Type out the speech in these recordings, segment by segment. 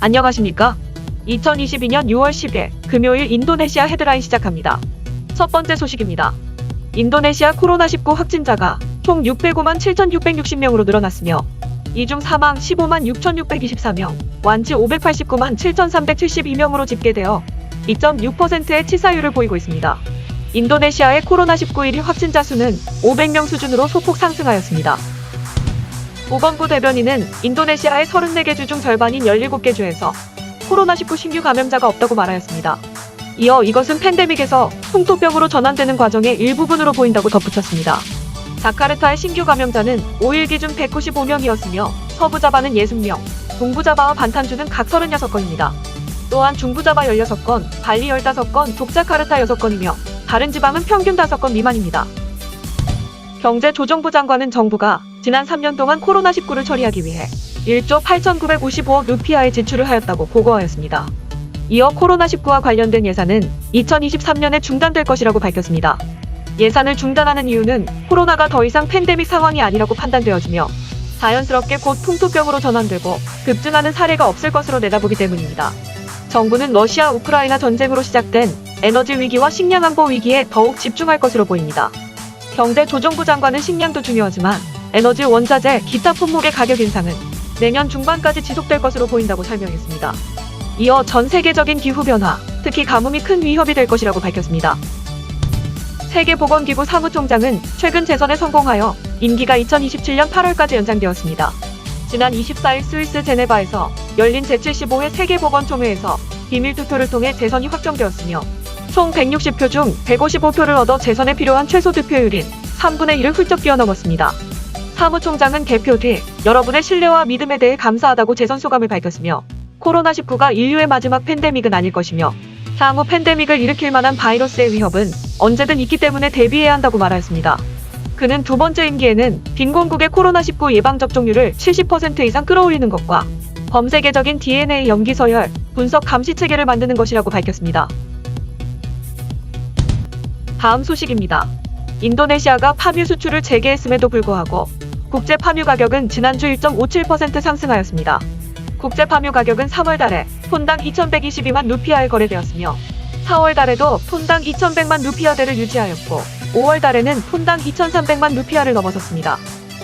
안녕하십니까? 2022년 6월 10일 금요일 인도네시아 헤드라인 시작합니다. 첫 번째 소식입니다. 인도네시아 코로나19 확진자가 총 605만 7,660명으로 늘어났으며 이 중 사망 15만 6,624명, 완치 589만 7,372명으로 집계되어 2.6%의 치사율을 보이고 있습니다. 인도네시아의 코로나19 1일 확진자 수는 500명 수준으로 소폭 상승하였습니다. 보건부 대변인은 인도네시아의 34개 주 중 절반인 17개 주에서 코로나19 신규 감염자가 없다고 말하였습니다. 이어 이것은 팬데믹에서 풍토병으로 전환되는 과정의 일부분으로 보인다고 덧붙였습니다. 자카르타의 신규 감염자는 5일 기준 195명이었으며 서부자바는 60명, 동부자바와 반탄주는 각 36건입니다. 또한 중부자바 16건, 발리 15건, 족자카르타 6건이며 다른 지방은 평균 5건 미만입니다. 경제조정부 장관은 정부가 지난 3년 동안 코로나19를 처리하기 위해 1조 8,955억 루피아의 지출을 하였다고 보고하였습니다. 이어 코로나19와 관련된 예산은 2023년에 중단될 것이라고 밝혔습니다. 예산을 중단하는 이유는 코로나가 더 이상 팬데믹 상황이 아니라고 판단되어지며 자연스럽게 곧 풍토병으로 전환되고 급증하는 사례가 없을 것으로 내다보기 때문입니다. 정부는 러시아 우크라이나 전쟁으로 시작된 에너지 위기와 식량 안보 위기에 더욱 집중할 것으로 보입니다. 경제조정부 장관은 식량도 중요하지만 에너지, 원자재, 기타 품목의 가격 인상은 내년 중반까지 지속될 것으로 보인다고 설명했습니다. 이어 전 세계적인 기후변화, 특히 가뭄이 큰 위협이 될 것이라고 밝혔습니다. 세계보건기구 사무총장은 최근 재선에 성공하여 임기가 2027년 8월까지 연장되었습니다. 지난 24일 스위스 제네바에서 열린 제75회 세계보건총회에서 비밀투표를 통해 재선이 확정되었으며 총 160표 중 155표를 얻어 재선에 필요한 최소 득표율인 3분의 1을 훌쩍 뛰어넘었습니다. 사무총장은 개표 뒤 여러분의 신뢰와 믿음에 대해 감사하다고 재선 소감을 밝혔으며 코로나19가 인류의 마지막 팬데믹은 아닐 것이며 향후 팬데믹을 일으킬 만한 바이러스의 위협은 언제든 있기 때문에 대비해야 한다고 말하였습니다. 그는 두 번째 임기에는 빈곤국의 코로나19 예방접종률을 70% 이상 끌어올리는 것과 범세계적인 DNA 염기 서열 분석 감시 체계를 만드는 것이라고 밝혔습니다. 다음 소식입니다. 인도네시아가 파뮤 수출을 재개했음에도 불구하고 국제 파뮤 가격은 지난주 1.57% 상승하였습니다. 국제 파뮤 가격은 3월 달에 톤당 2,122만 루피아에 거래되었으며 4월 달에도 톤당 2,100만 루피아대를 유지하였고 5월 달에는 톤당 2,300만 루피아를 넘어섰습니다.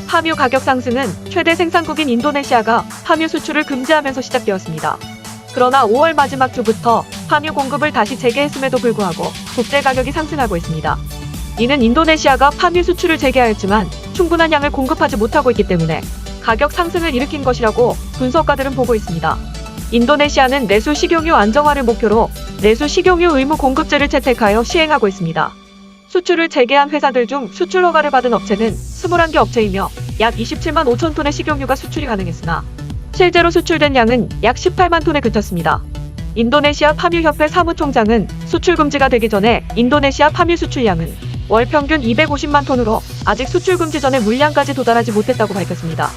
파뮤 가격 상승은 최대 생산국인 인도네시아가 파뮤 수출을 금지하면서 시작되었습니다. 그러나 5월 마지막 주부터 파뮤 공급을 다시 재개했음에도 불구하고 국제 가격이 상승하고 있습니다. 이는 인도네시아가 파뮤 수출을 재개하였지만 충분한 양을 공급하지 못하고 있기 때문에 가격 상승을 일으킨 것이라고 분석가들은 보고 있습니다. 인도네시아는 내수 식용유 안정화를 목표로 내수 식용유 의무 공급제를 채택하여 시행하고 있습니다. 수출을 재개한 회사들 중 수출 허가를 받은 업체는 21개 업체이며 약 27만 5천 톤의 식용유가 수출이 가능했으나 실제로 수출된 양은 약 18만 톤에 그쳤습니다. 인도네시아 파뮤협회 사무총장은 수출 금지가 되기 전에 인도네시아 파뮤 수출량은 월 평균 250만 톤으로 아직 수출 금지 전의 물량까지 도달하지 못했다고 밝혔습니다.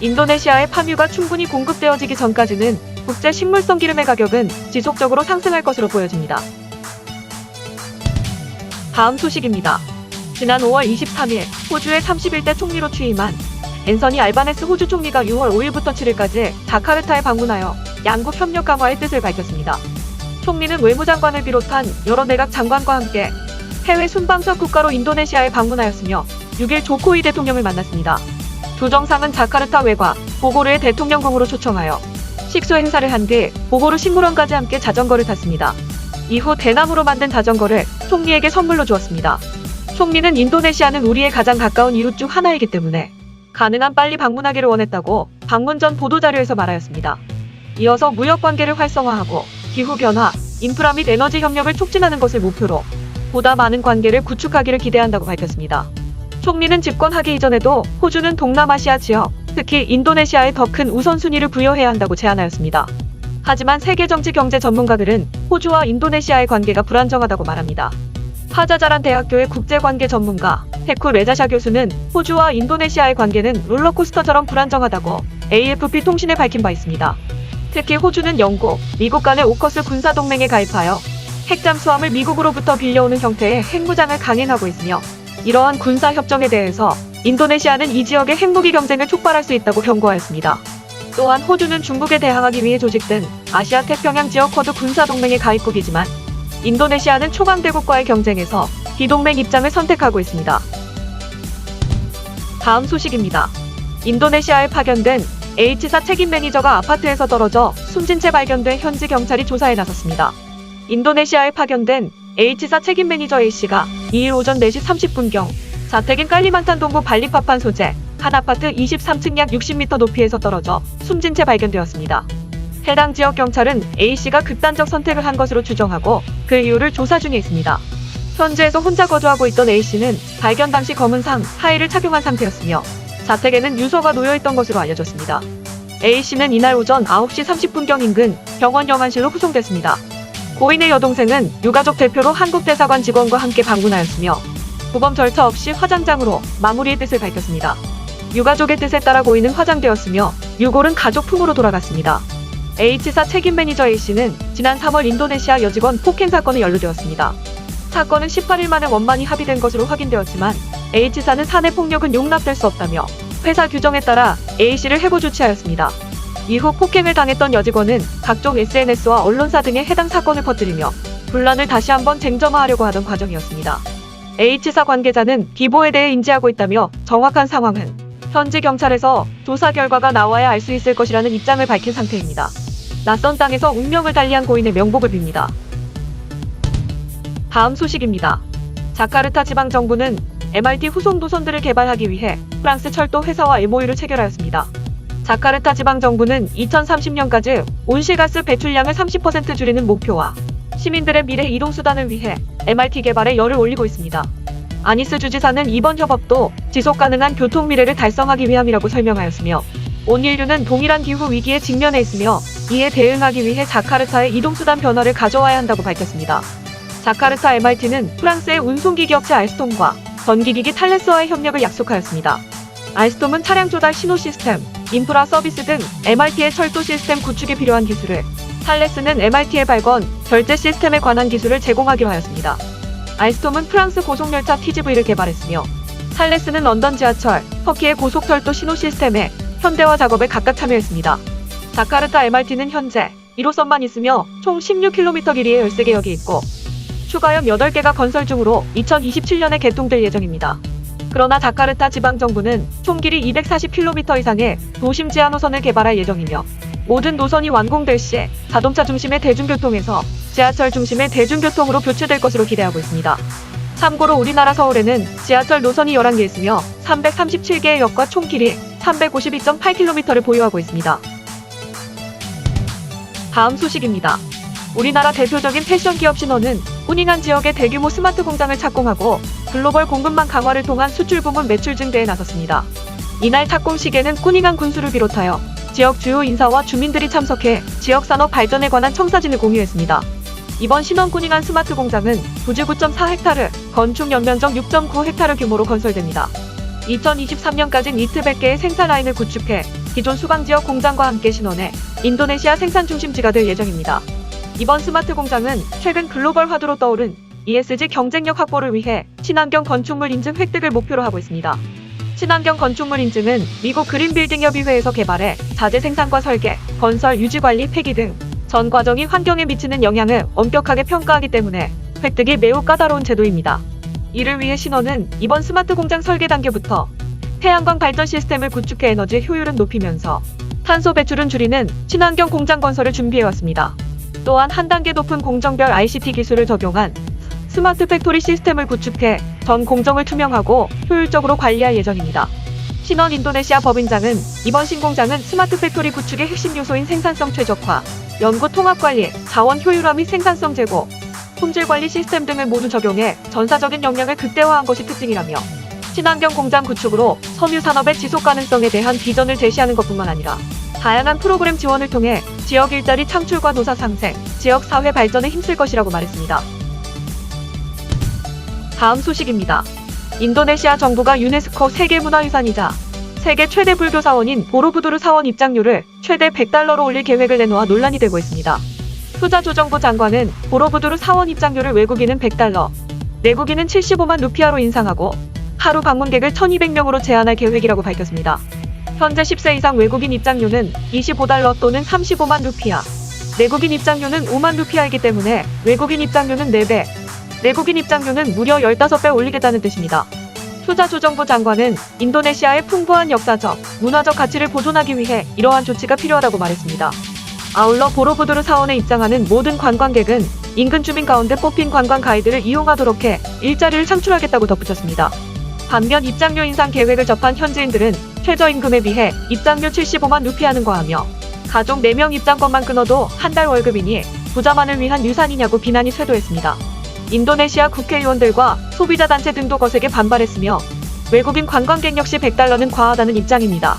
인도네시아의 파뮤가 충분히 공급되어지기 전까지는 국제 식물성 기름의 가격은 지속적으로 상승할 것으로 보여집니다. 다음 소식입니다. 지난 5월 23일 호주의 31대 총리로 취임한 앤서니 알바네스 호주 총리가 6월 5일부터 7일까지 자카르타에 방문하여 양국 협력 강화의 뜻을 밝혔습니다. 총리는 외무장관을 비롯한 여러 내각 장관과 함께 해외 순방석 국가로 인도네시아에 방문하였으며 6일 조코이 대통령을 만났습니다. 두 정상은 자카르타 외곽 보고르의 대통령궁으로 초청하여 식수 행사를 한 뒤 보고르 식물원까지 함께 자전거를 탔습니다. 이후 대나무로 만든 자전거를 총리에게 선물로 주었습니다. 총리는 인도네시아는 우리의 가장 가까운 이웃 중 하나이기 때문에 가능한 빨리 방문하기를 원했다고 방문 전 보도자료에서 말하였습니다. 이어서 무역관계를 활성화하고 기후변화, 인프라 및 에너지 협력을 촉진하는 것을 목표로 보다 많은 관계를 구축하기를 기대한다고 밝혔습니다. 총리는 집권하기 이전에도 호주는 동남아시아 지역, 특히 인도네시아에 더 큰 우선순위를 부여해야 한다고 제안하였습니다. 하지만 세계정치 경제 전문가들은 호주와 인도네시아의 관계가 불안정하다고 말합니다. 파자자란 대학교의 국제관계 전문가 페쿠 레자샤 교수는 호주와 인도네시아의 관계는 롤러코스터처럼 불안정하다고 AFP 통신에 밝힌 바 있습니다. 특히 호주는 영국, 미국 간의 오커스 군사동맹에 가입하여 핵잠수함을 미국으로부터 빌려오는 형태의 핵무장을 강행하고 있으며 이러한 군사협정에 대해서 인도네시아는 이 지역의 핵무기 경쟁을 촉발할 수 있다고 경고하였습니다. 또한 호주는 중국에 대항하기 위해 조직된 아시아 태평양 지역 쿼드 군사동맹의 가입국이지만 인도네시아는 초강대국과의 경쟁에서 비동맹 입장을 선택하고 있습니다. 다음 소식입니다. 인도네시아에 파견된 H사 책임 매니저가 아파트에서 떨어져 숨진 채 발견돼 현지 경찰이 조사에 나섰습니다. 인도네시아에 파견된 H사 책임 매니저 A씨가 2일 오전 4시 30분경 자택인 깔리만탄 동부 발리파판 소재 한 아파트 23층 약 60m 높이에서 떨어져 숨진 채 발견되었습니다. 해당 지역 경찰은 A씨가 극단적 선택을 한 것으로 추정하고 그 이유를 조사 중에 있습니다. 현지에서 혼자 거주하고 있던 A씨는 발견 당시 검은 상 하의를 착용한 상태였으며 자택에는 유서가 놓여있던 것으로 알려졌습니다. A씨는 이날 오전 9시 30분경 인근 병원 영안실로 후송됐습니다. 고인의 여동생은 유가족 대표로 한국대사관 직원과 함께 방문하였으며 부검 절차 없이 화장장으로 마무리의 뜻을 밝혔습니다. 유가족의 뜻에 따라 고인은 화장되었으며 유골은 가족 품으로 돌아갔습니다. H사 책임 매니저 A씨는 지난 3월 인도네시아 여직원 폭행 사건에 연루되었습니다. 사건은 18일 만에 원만히 합의된 것으로 확인되었지만 H사는 사내 폭력은 용납될 수 없다며 회사 규정에 따라 A씨를 해고 조치하였습니다. 이후 폭행을 당했던 여직원은 각종 SNS와 언론사 등에 해당 사건을 퍼뜨리며 분란을 다시 한번 쟁점화하려고 하던 과정이었습니다. H사 관계자는 비보에 대해 인지하고 있다며 정확한 상황은 현지 경찰에서 조사 결과가 나와야 알 수 있을 것이라는 입장을 밝힌 상태입니다. 낯선 땅에서 운명을 달리한 고인의 명복을 빕니다. 다음 소식입니다. 자카르타 지방정부는 MRT 후속 노선들을 개발하기 위해 프랑스 철도 회사와 MOU를 체결하였습니다. 자카르타 지방정부는 2030년까지 온실가스 배출량을 30% 줄이는 목표와 시민들의 미래 이동수단을 위해 MRT 개발에 열을 올리고 있습니다. 아니스 주지사는 이번 협업도 지속가능한 교통 미래를 달성하기 위함이라고 설명하였으며 온 인류는 동일한 기후 위기에 직면해 있으며 이에 대응하기 위해 자카르타의 이동수단 변화를 가져와야 한다고 밝혔습니다. 자카르타 MRT는 프랑스의 운송기기 업체 알스톰과 전기기기 탈레스와의 협력을 약속하였습니다. 알스톰은 차량 조달 신호 시스템, 인프라 서비스 등 MRT의 철도 시스템 구축에 필요한 기술을, 탈레스는 MRT의 발권, 결제 시스템에 관한 기술을 제공하기로 하였습니다. 알스톰은 프랑스 고속열차 TGV를 개발했으며 탈레스는 런던 지하철, 터키의 고속철도 신호 시스템에 현대화 작업에 각각 참여했습니다. 자카르타 MRT는 현재 1호선만 있으며 총 16km 길이의 13개역이 있고 추가역 8개가 건설 중으로 2027년에 개통될 예정입니다. 그러나 자카르타 지방정부는 총 길이 240km 이상의 도심 지하 노선을 개발할 예정이며 모든 노선이 완공될 시 자동차 중심의 대중교통에서 지하철 중심의 대중교통으로 교체될 것으로 기대하고 있습니다. 참고로 우리나라 서울에는 지하철 노선이 11개 있으며 337개의 역과 총 길이 352.8km를 보유하고 있습니다. 다음 소식입니다. 우리나라 대표적인 패션 기업 신원은 꾸닝한 지역의 대규모 스마트 공장을 착공하고 글로벌 공급망 강화를 통한 수출 부문 매출 증대에 나섰습니다. 이날 착공식에는 꾸닝한 군수를 비롯하여 지역 주요 인사와 주민들이 참석해 지역 산업 발전에 관한 청사진을 공유했습니다. 이번 신원 꾸닝한 스마트 공장은 부지 9.4헥타르, 건축 연면적 6.9헥타르 규모로 건설됩니다. 2023년까지 니트 100개의 생산 라인을 구축해 기존 수강 지역 공장과 함께 신원해 인도네시아 생산 중심지가 될 예정입니다. 이번 스마트 공장은 최근 글로벌 화두로 떠오른 ESG 경쟁력 확보를 위해 친환경 건축물 인증 획득을 목표로 하고 있습니다. 친환경 건축물 인증은 미국 그린빌딩협의회에서 개발해 자재 생산과 설계, 건설, 유지관리, 폐기 등 전 과정이 환경에 미치는 영향을 엄격하게 평가하기 때문에 획득이 매우 까다로운 제도입니다. 이를 위해 신원은 이번 스마트 공장 설계 단계부터 태양광 발전 시스템을 구축해 에너지 효율은 높이면서 탄소 배출은 줄이는 친환경 공장 건설을 준비해왔습니다. 또한 한 단계 높은 공정별 ICT 기술을 적용한 스마트 팩토리 시스템을 구축해 전 공정을 투명하고 효율적으로 관리할 예정입니다. 신원 인도네시아 법인장은 이번 신공장은 스마트 팩토리 구축의 핵심 요소인 생산성 최적화, 연구 통합 관리, 자원 효율화 및 생산성 제고, 품질 관리 시스템 등을 모두 적용해 전사적인 역량을 극대화한 것이 특징이라며 친환경 공장 구축으로 섬유 산업의 지속 가능성에 대한 비전을 제시하는 것뿐만 아니라 다양한 프로그램 지원을 통해 지역 일자리 창출과 노사 상생, 지역 사회 발전에 힘쓸 것이라고 말했습니다. 다음 소식입니다. 인도네시아 정부가 유네스코 세계문화유산이자 세계 최대 불교 사원인 보로부두르 사원 입장료를 최대 $100로 올릴 계획을 내놓아 논란이 되고 있습니다. 투자조정부 장관은 보로부두르 사원 입장료를 외국인은 $100, 내국인은 75만 루피아로 인상하고 하루 방문객을 1200명으로 제한할 계획이라고 밝혔습니다. 현재 10세 이상 외국인 입장료는 25달러 또는 35만 루피아. 내국인 입장료는 5만 루피아이기 때문에 외국인 입장료는 4배, 내국인 입장료는 무려 15배 올리겠다는 뜻입니다. 투자조정부 장관은 인도네시아의 풍부한 역사적, 문화적 가치를 보존하기 위해 이러한 조치가 필요하다고 말했습니다. 아울러 보로부두르 사원에 입장하는 모든 관광객은 인근 주민 가운데 뽑힌 관광 가이드를 이용하도록 해 일자리를 창출하겠다고 덧붙였습니다. 반면 입장료 인상 계획을 접한 현지인들은 최저임금에 비해 입장료 75만 루피아는 과하며 가족 4명 입장권만 끊어도 한 달 월급이니 부자만을 위한 유산이냐고 비난이 쇄도했습니다. 인도네시아 국회의원들과 소비자단체 등도 거세게 반발했으며 외국인 관광객 역시 100달러는 과하다는 입장입니다.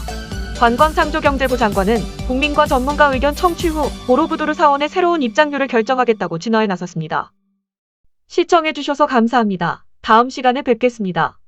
관광상조경제부 장관은 국민과 전문가 의견 청취 후 보로부두르 사원의 새로운 입장료를 결정하겠다고 진화에 나섰습니다. 시청해주셔서 감사합니다. 다음 시간에 뵙겠습니다.